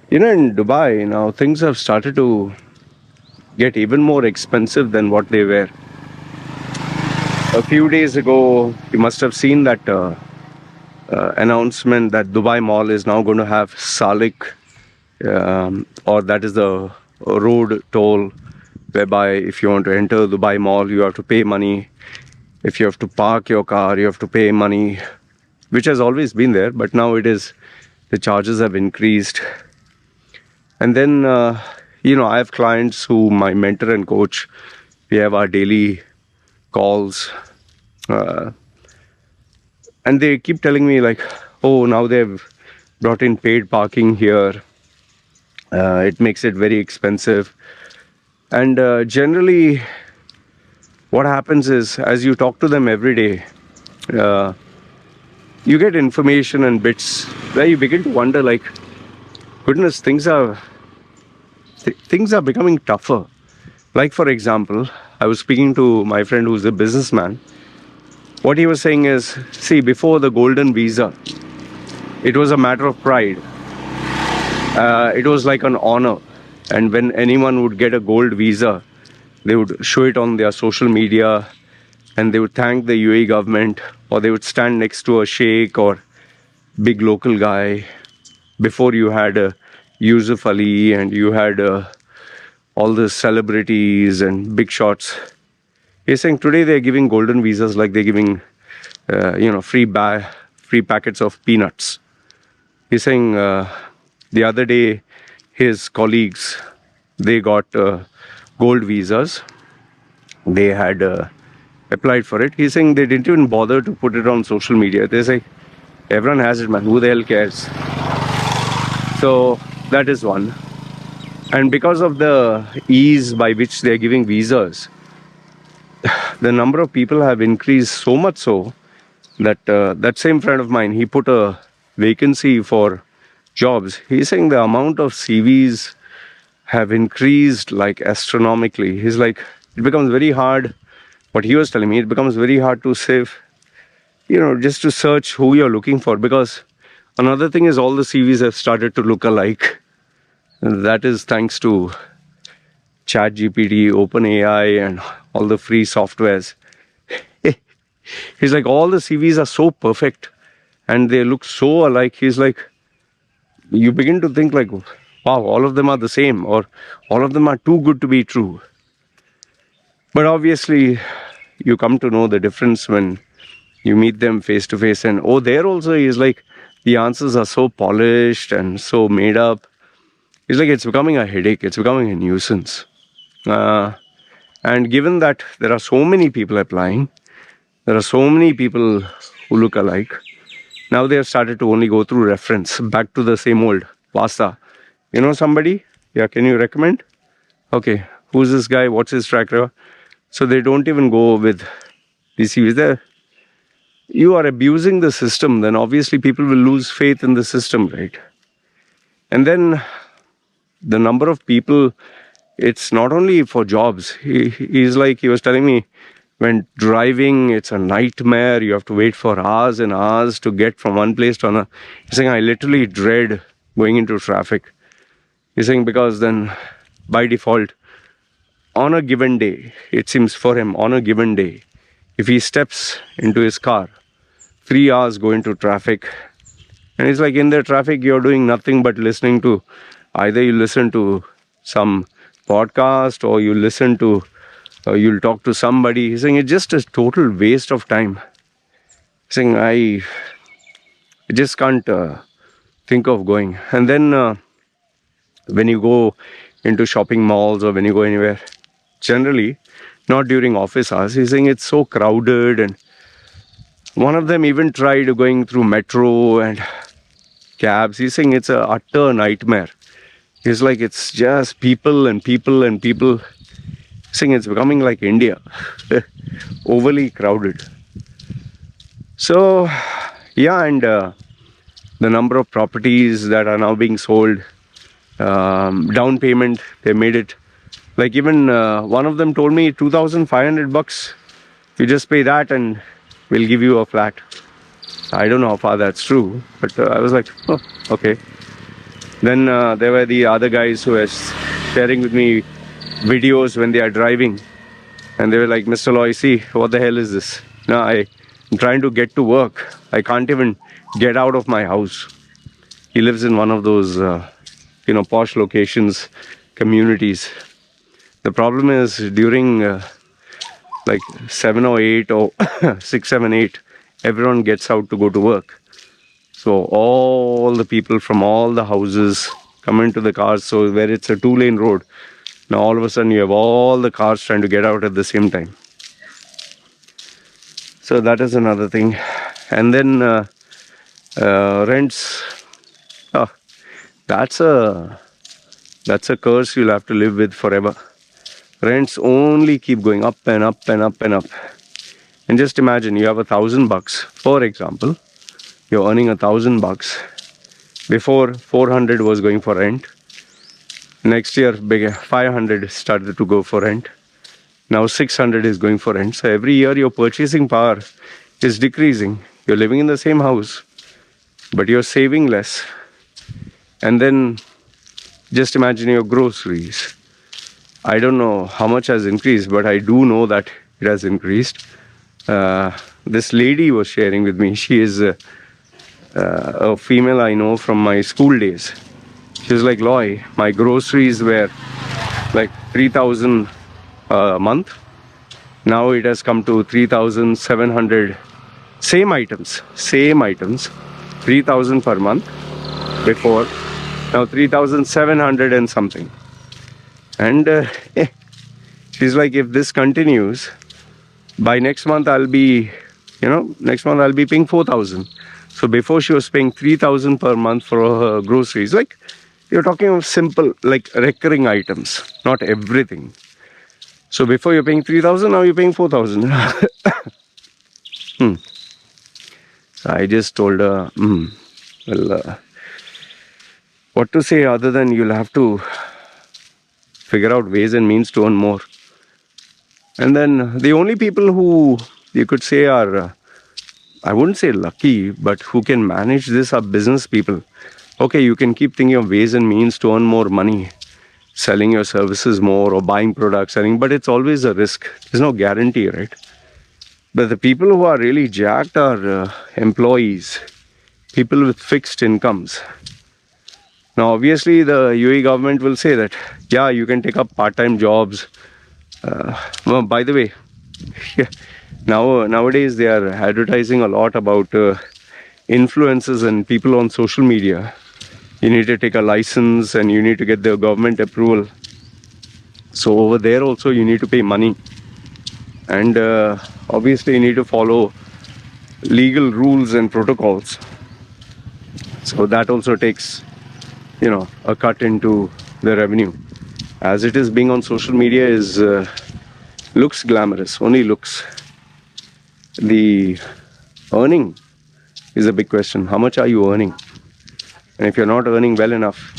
In Dubai now, things have started to get even more expensive than what they were. A few days ago, you must have seen that announcement that Dubai Mall is now going to have Salik, or that is the road toll, whereby if you want to enter Dubai Mall, you have to pay money. If you have to park your car, you have to pay money, which has always been there, but now the charges have increased. And then, I have clients who my mentor and coach, we have our daily calls. Uh, and they keep telling me like, oh, now they've brought in paid parking here. It makes it very expensive. And generally, what happens is, as you talk to them every day, uh, you get information and bits where you begin to wonder like, goodness, things are becoming tougher. Like, for example, I was speaking to my friend who's a businessman. What he was saying is, see, before the golden visa, it was a matter of pride. It was like an honor. And when anyone would get a gold visa, they would show it on their social media and they would thank the UAE government, or they would stand next to a sheikh or big local guy. Before, you had Yusuf Ali and you had all the celebrities and big shots. He's saying today they're giving golden visas like they're giving, free packets of peanuts. He's saying the other day his colleagues, they got gold visas. They had applied for it. He's saying they didn't even bother to put it on social media. They say everyone has it, man. Who the hell cares? So that is one. And because of the ease by which they're giving visas, the number of people have increased so much so that that same friend of mine, he put a vacancy for jobs. He's saying the amount of CVs have increased like astronomically. He's like, it becomes very hard. What he was telling me, it becomes very hard to save, just to search who you're looking for. Because another thing is all the CVs have started to look alike. And that is thanks to ChatGPT, OpenAI, and all the free softwares. He's like, all the CVs are so perfect and they look so alike. He's like, you begin to think like, wow, all of them are the same, or all of them are too good to be true. But obviously, you come to know the difference when you meet them face to face. And there also is like, the answers are so polished and so made up. It's like it's becoming a headache. It's becoming a nuisance. And given that there are so many people applying, there are so many people who look alike. Now they have started to only go through reference, back to the same old pasta. You know somebody? Yeah, can you recommend? Okay, who's this guy? What's his track record? So they don't even go with these CVs. There, you are abusing the system. Then obviously people will lose faith in the system, right? And then the number of people, it's not only for jobs. He was telling me, when driving, it's a nightmare. You have to wait for hours and hours to get from one place to another. He's saying, I literally dread going into traffic. He's saying, because then by default, on a given day, it seems for him, on a given day, if he steps into his car, 3 hours go into traffic. And it's like, in the traffic, you're doing nothing but listening to, either you listen to some podcast or you listen to, you'll talk to somebody. He's saying it's just a total waste of time. He's saying I just can't think of going. And then when you go into shopping malls or when you go anywhere, generally, not during office hours, he's saying it's so crowded. And one of them even tried going through metro and cabs. He's saying it's a utter nightmare. He's like, it's just people and people and people. Saying it's becoming like India, overly crowded. So, yeah, and the number of properties that are now being sold, down payment, they made it. Like even one of them told me $2,500. You just pay that and we'll give you a flat. I don't know how far that's true, but I was like, oh, okay. Then there were the other guys who were sharing with me videos when they are driving, and they were like, Mr. Loy, see, what the hell is this? Now I'm trying to get to work. I can't even get out of my house. He lives in one of those, posh locations, communities. The problem is during like 7 or 8 or 6, 7, 8, everyone gets out to go to work. So all the people from all the houses come into the cars. So where it's a 2-lane road, now all of a sudden you have all the cars trying to get out at the same time. So that is another thing. And then rents. Oh, that's a curse you'll have to live with forever. Rents only keep going up and up and up and up. And just imagine you have $1,000, for example. You're earning $1,000. Before 400 was going for rent. Next year, 500 started to go for rent. Now 600 is going for rent. So every year your purchasing power is decreasing. You're living in the same house, but you're saving less. And then just imagine your groceries. I don't know how much has increased, but I do know that it has increased. This lady was sharing with me. She is a female I know from my school days. She was like, Loy, my groceries were like 3,000 a month. Now it has come to 3,700. Same items, 3,000 per month before. Now 3,700 and something. And she's like, if this continues, by next month I'll be paying 4,000. So before she was paying 3,000 per month for her groceries. Like, you're talking of simple, like recurring items, not everything. So before you're paying 3,000, now you're paying 4,000. So I just told her, what to say other than you'll have to figure out ways and means to earn more. And then the only people who you could say are, I wouldn't say lucky, but who can manage this are business people. Okay, you can keep thinking of ways and means to earn more money, selling your services more or buying products, but it's always a risk. There's no guarantee, right? But the people who are really jacked are employees, people with fixed incomes. Now, obviously, the UAE government will say that, yeah, you can take up part-time jobs. Well, by the way, nowadays they are advertising a lot about influencers and people on social media. You need to take a license and you need to get the government approval. So over there also you need to pay money. And obviously you need to follow legal rules and protocols. So that also takes, a cut into the revenue. As it is, being on social media is looks glamorous, only looks. The earning is a big question. How much are you earning? And if you're not earning well enough,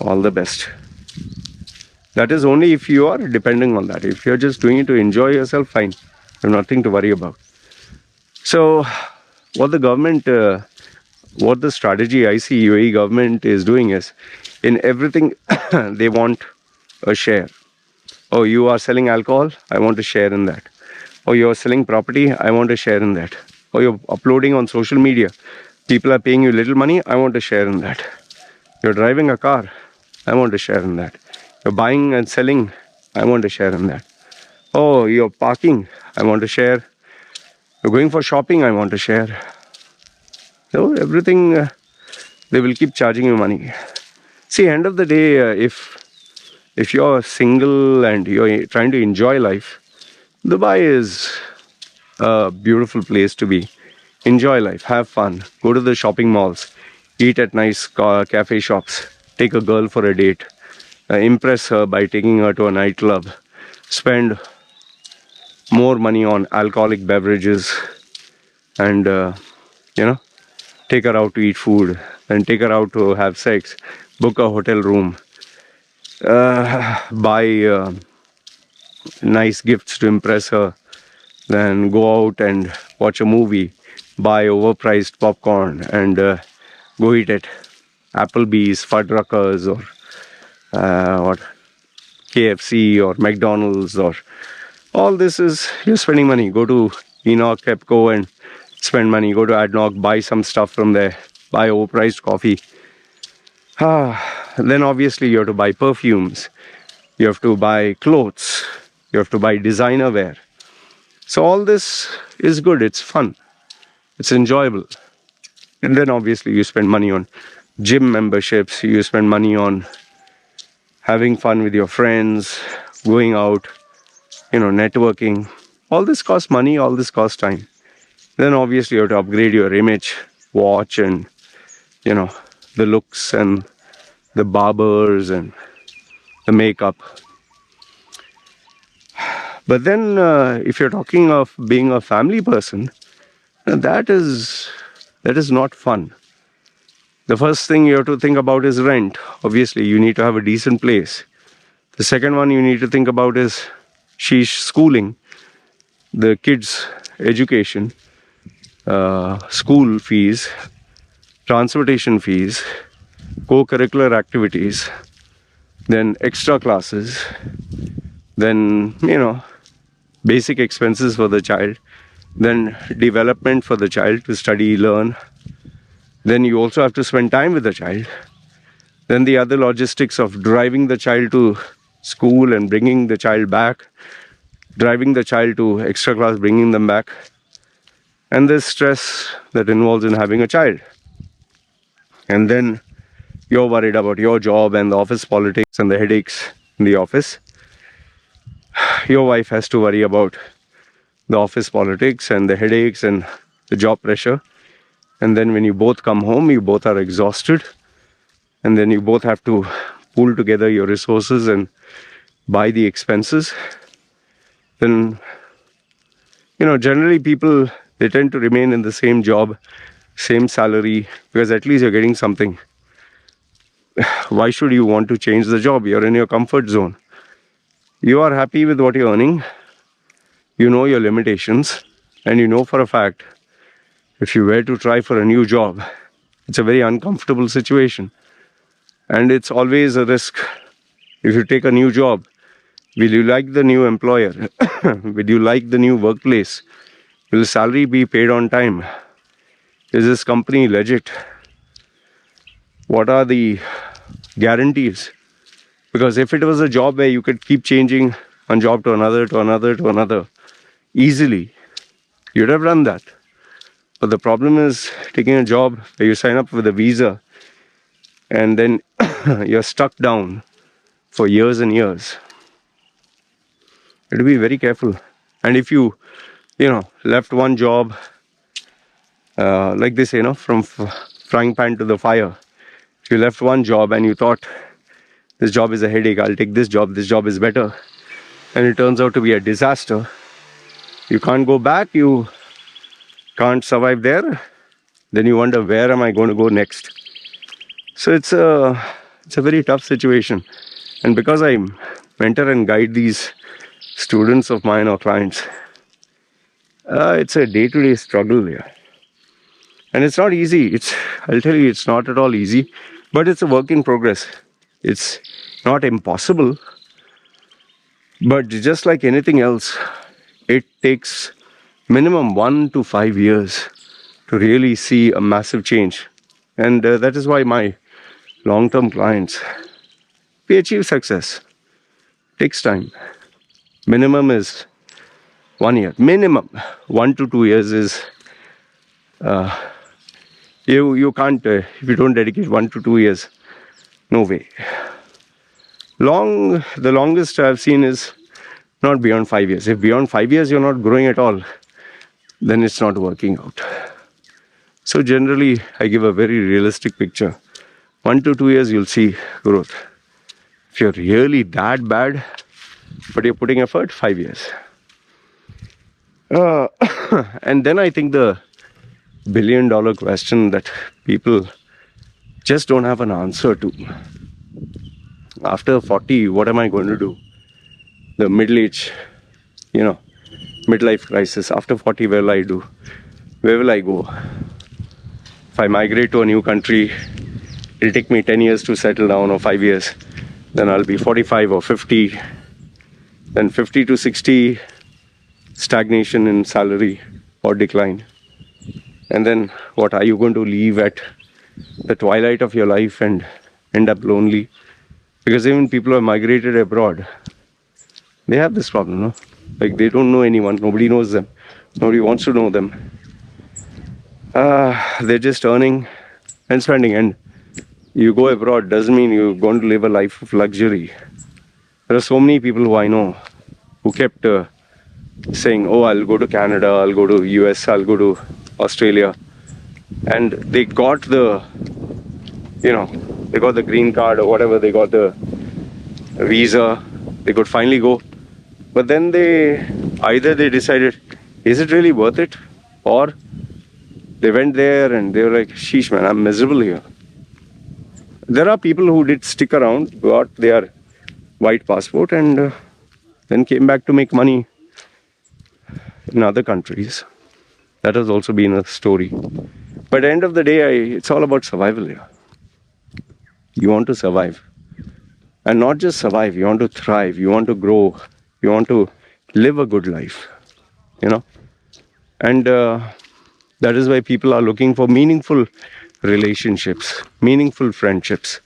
all the best. That is only if you are depending on that. If you're just doing it to enjoy yourself, fine. You have nothing to worry about. So what the strategy I see UAE government is doing is, in everything they want a share. Oh, you are selling alcohol? I want a share in that. Oh, you're selling property? I want a share in that. Oh, you're uploading on social media. People are paying you little money? I want a share in that. You're driving a car? I want a share in that. You're buying and selling? I want a share in that. Oh, you're parking? I want a share. You're going for shopping? I want a share. So everything, they will keep charging you money. See, end of the day, if you're single and you're trying to enjoy life, Dubai is a beautiful place to be. Enjoy life, have fun, go to the shopping malls, eat at nice cafe shops, take a girl for a date, impress her by taking her to a nightclub, spend more money on alcoholic beverages, and take her out to eat food, and take her out to have sex, book a hotel room, buy nice gifts to impress her, then go out and watch a movie, buy overpriced popcorn and go eat it. Applebee's, Fuddruckers, or what KFC or McDonald's, or all this is you're spending money. Go to Enoch, Pepco and spend money. Go to Adnoc, buy some stuff from there, buy overpriced coffee. Then obviously you have to buy perfumes, you have to buy clothes, you have to buy designer wear. So all this is good, it's fun, it's enjoyable. And then obviously you spend money on gym memberships, you spend money on having fun with your friends, going out, networking. All this costs money, all this costs time. Then obviously you have to upgrade your image, watch, and the looks and the barbers and the makeup. But then if you're talking of being a family person, that is not fun. The first thing you have to think about is rent. Obviously, you need to have a decent place. The second one you need to think about is schooling, the kids' education, school fees, transportation fees, co-curricular activities, then extra classes, then, basic expenses for the child, then development for the child to study, learn. Then you also have to spend time with the child. Then the other logistics of driving the child to school and bringing the child back, driving the child to extra class, bringing them back, and the stress that involves in having a child. And then you're worried about your job and the office politics and the headaches in the office. Your wife has to worry about the office politics and the headaches and the job pressure. And then when you both come home, you both are exhausted. And then you both have to pool together your resources and buy the expenses. Then, generally people, they tend to remain in the same job, same salary, because at least you're getting something. Why should you want to change the job? You're in your comfort zone. You are happy with what you're earning. You know your limitations. And you know for a fact, if you were to try for a new job, it's a very uncomfortable situation. And it's always a risk. If you take a new job, will you like the new employer? Will you like the new workplace? Will the salary be paid on time? Is this company legit? What are the guarantees? Because if it was a job where you could keep changing one job to another, to another, to another, easily, you'd have done that. But the problem is taking a job where you sign up with a visa and then you're stuck down for years and years. You have to be very careful. And if you, left one job like this, from frying pan to the fire. If you left one job and you thought, this job is a headache, I'll take this job is better. And it turns out to be a disaster. You can't go back, you can't survive there. Then you wonder, where am I going to go next? So it's a very tough situation. And because I mentor and guide these students of mine or clients, it's a day-to-day struggle here. And it's not easy. I'll tell you, it's not at all easy. But it's a work in progress. It's not impossible. But just like anything else, it takes minimum 1 to 5 years to really see a massive change. And that is why my long-term clients, we achieve success. It takes time. Minimum is 1 year. Minimum 1 to 2 years is you can't if you don't dedicate 1 to 2 years. No way. The longest I've seen is not beyond 5 years. If beyond 5 years you're not growing at all, then it's not working out. So generally, I give a very realistic picture. 1 to 2 years, you'll see growth. If you're really that bad, but you're putting effort, 5 years. And then I think the billion-dollar question that people just don't have an answer to. After 40, what am I going to do? The middle age, midlife crisis. After 40, what will I do? Where will I go? If I migrate to a new country, it'll take me 10 years to settle down, or 5 years. Then I'll be 45 or 50. Then 50 to 60, stagnation in salary or decline. And then what, are you going to leave at the twilight of your life and end up lonely? Because even people who have migrated abroad, they have this problem, no? Like, they don't know anyone, nobody knows them, nobody wants to know them. They're just earning and spending. And you go abroad doesn't mean you're going to live a life of luxury. There are so many people who I know who kept saying, oh, I'll go to Canada, I'll go to US, I'll go to Australia. And they got the, they got the green card or whatever, they got the visa, they could finally go. But then either they decided, is it really worth it? Or they went there and they were like, sheesh man, I'm miserable here. There are people who did stick around, got their white passport, and then came back to make money in other countries. That has also been a story. But at the end of the day, it's all about survival here. You want to survive. And not just survive, you want to thrive, you want to grow, you want to live a good life, And that is why people are looking for meaningful relationships, meaningful friendships,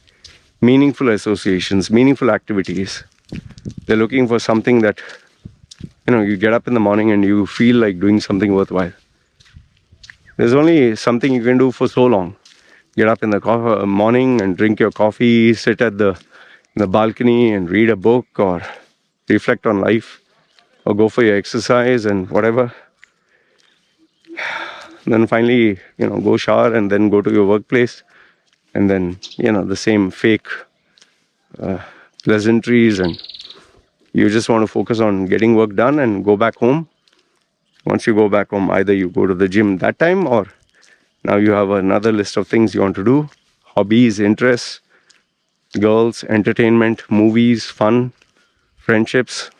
meaningful associations, meaningful activities. They're looking for something that, you get up in the morning and you feel like doing something worthwhile. There's only something you can do for so long. Get up in the morning and drink your coffee, sit at the balcony and read a book or reflect on life, or go for your exercise and whatever. Then finally, go shower and then go to your workplace. And then, the same fake pleasantries, and you just want to focus on getting work done and go back home. Once you go back home, either you go to the gym that time, or now you have another list of things you want to do, hobbies, interests, girls, entertainment, movies, fun, friendships,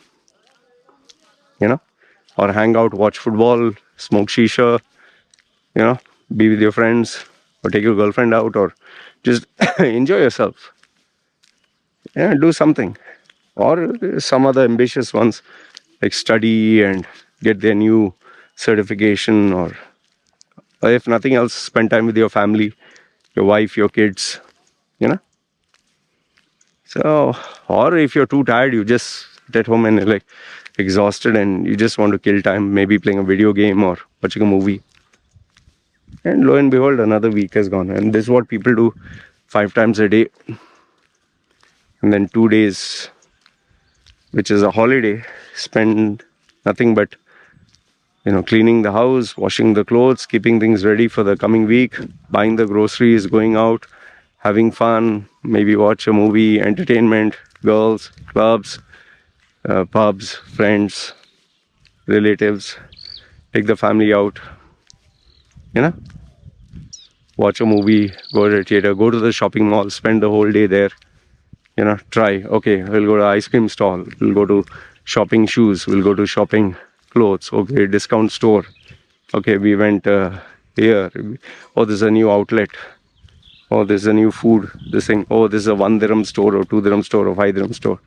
or hang out, watch football, smoke shisha, be with your friends, or take your girlfriend out, or just enjoy yourself. Do something. Or some other ambitious ones, like study and get their new certification, or if nothing else, spend time with your family, your wife, your kids, So, or if you're too tired, you just sit at home and you're like exhausted and you just want to kill time, maybe playing a video game or watching a movie. And lo and behold, another week has gone. And this is what people do 5 times a day. And then 2 days, which is a holiday, spend nothing but, cleaning the house, washing the clothes, keeping things ready for the coming week, buying the groceries, going out, having fun, maybe watch a movie, entertainment, girls, clubs, pubs, friends, relatives, take the family out, watch a movie, go to the theater, go to the shopping mall, spend the whole day there, try, okay, we'll go to ice cream stall, we'll go to shopping shoes, we'll go to shopping clothes, okay, discount store, okay, we went here, oh, there's a new outlet, oh, there's a new food, this thing, oh, this is a 1 dirham store or 2 dirham store or 5 dirham store.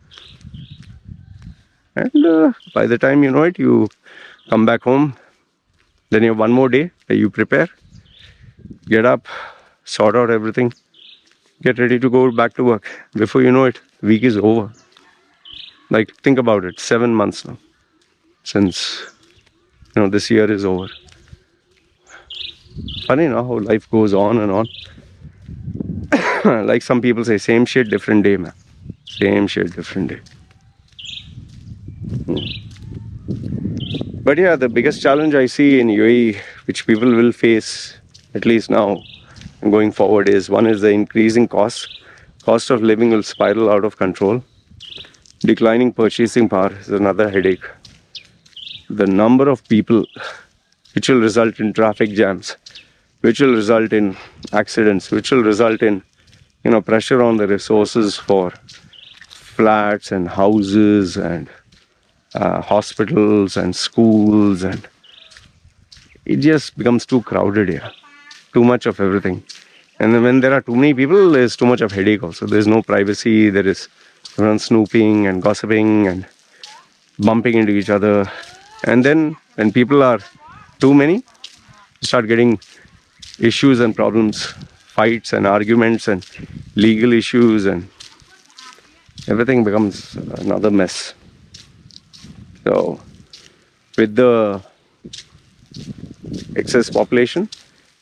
And by the time you know it, you come back home, then you have one more day, you prepare, get up, sort out everything, get ready to go back to work. Before you know it, week is over. Like, think about it, 7 months now since this year is over. Funny now how life goes on and on. Like some people say, same shit, different day, man. Same shit, different day. But yeah, the biggest challenge I see in UAE, which people will face, at least now and going forward, is one is the increasing cost. Cost of living will spiral out of control. Declining purchasing power is another headache. The number of people, which will result in traffic jams, which will result in accidents, which will result in pressure on the resources for flats and houses and hospitals and schools, and it just becomes too crowded here. Too much of everything. And then when there are too many people, there's too much of headache also. There's no privacy. There is everyone snooping and gossiping and bumping into each other. And then when people are too many, you start getting issues and problems, fights and arguments and legal issues, and everything becomes another mess. So with the excess population,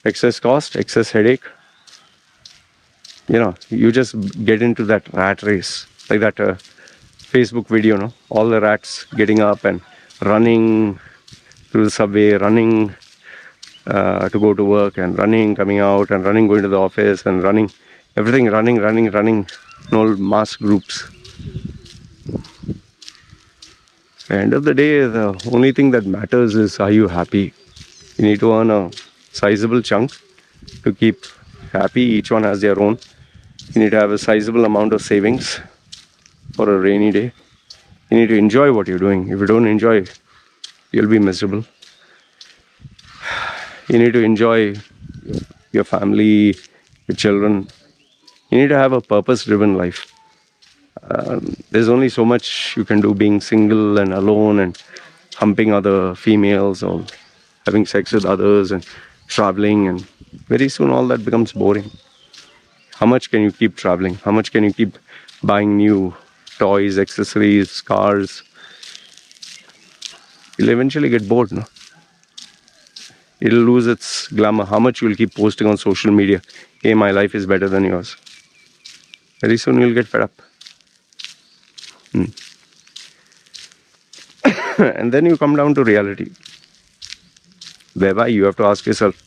excess cost, excess headache, you just get into that rat race, like that Facebook video, no? All the rats getting up and running through the subway, running to go to work, and running, coming out, and running, going to the office, and running, everything running, in all mass groups. At the end of the day, the only thing that matters is, are you happy? You need to earn a sizable chunk to keep happy. Each one has their own. You need to have a sizable amount of savings for a rainy day. You need to enjoy what you're doing. If you don't enjoy, you'll be miserable. You need to enjoy your family, your children. You need to have a purpose-driven life. There's only so much you can do being single and alone and humping other females or having sex with others and traveling, and very soon all that becomes boring. How much can you keep traveling? How much can you keep buying new toys, accessories, cars? You'll eventually get bored, no? It'll lose its glamour. How much you'll keep posting on social media, hey, my life is better than yours. Very soon you'll get fed up. And then you come down to reality. Whereby you have to ask yourself,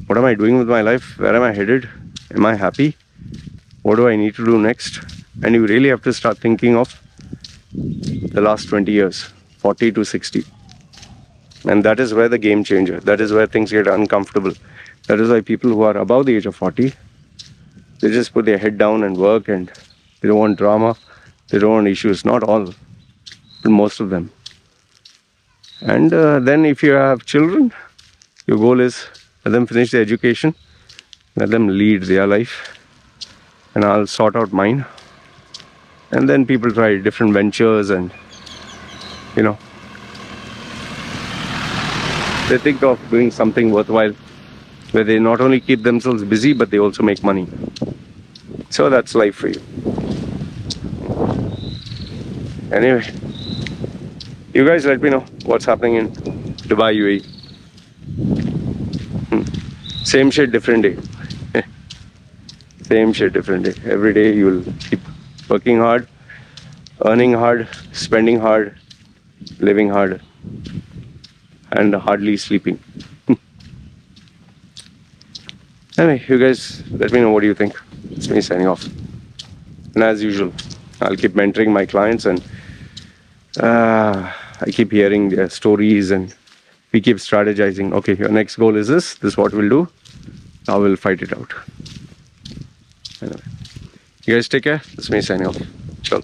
what am I doing with my life? Where am I headed? Am I happy? What do I need to do next? And you really have to start thinking of the last 20 years, 40 to 60. And that is where the game changer, that is where things get uncomfortable. That is why people who are above the age of 40, they just put their head down and work, and they don't want drama, they don't want issues. Not all, but most of them. And then if you have children, your goal is let them finish their education, let them lead their life, and I'll sort out mine. And then people try different ventures, and they think of doing something worthwhile where they not only keep themselves busy, but they also make money. So that's life for you. Anyway, you guys let me know what's happening in Dubai, UAE. Same shit, different day. Same shit, different day. Every day you will keep working hard, earning hard, spending hard, living hard, and hardly sleeping. Anyway, you guys let me know what do you think. It's me signing off. And as usual, I'll keep mentoring my clients, and I keep hearing their stories, and we keep strategizing. Okay, your next goal is this is what we'll do. Now we'll fight it out. Anyway, you guys take care. It's me signing off. Ciao.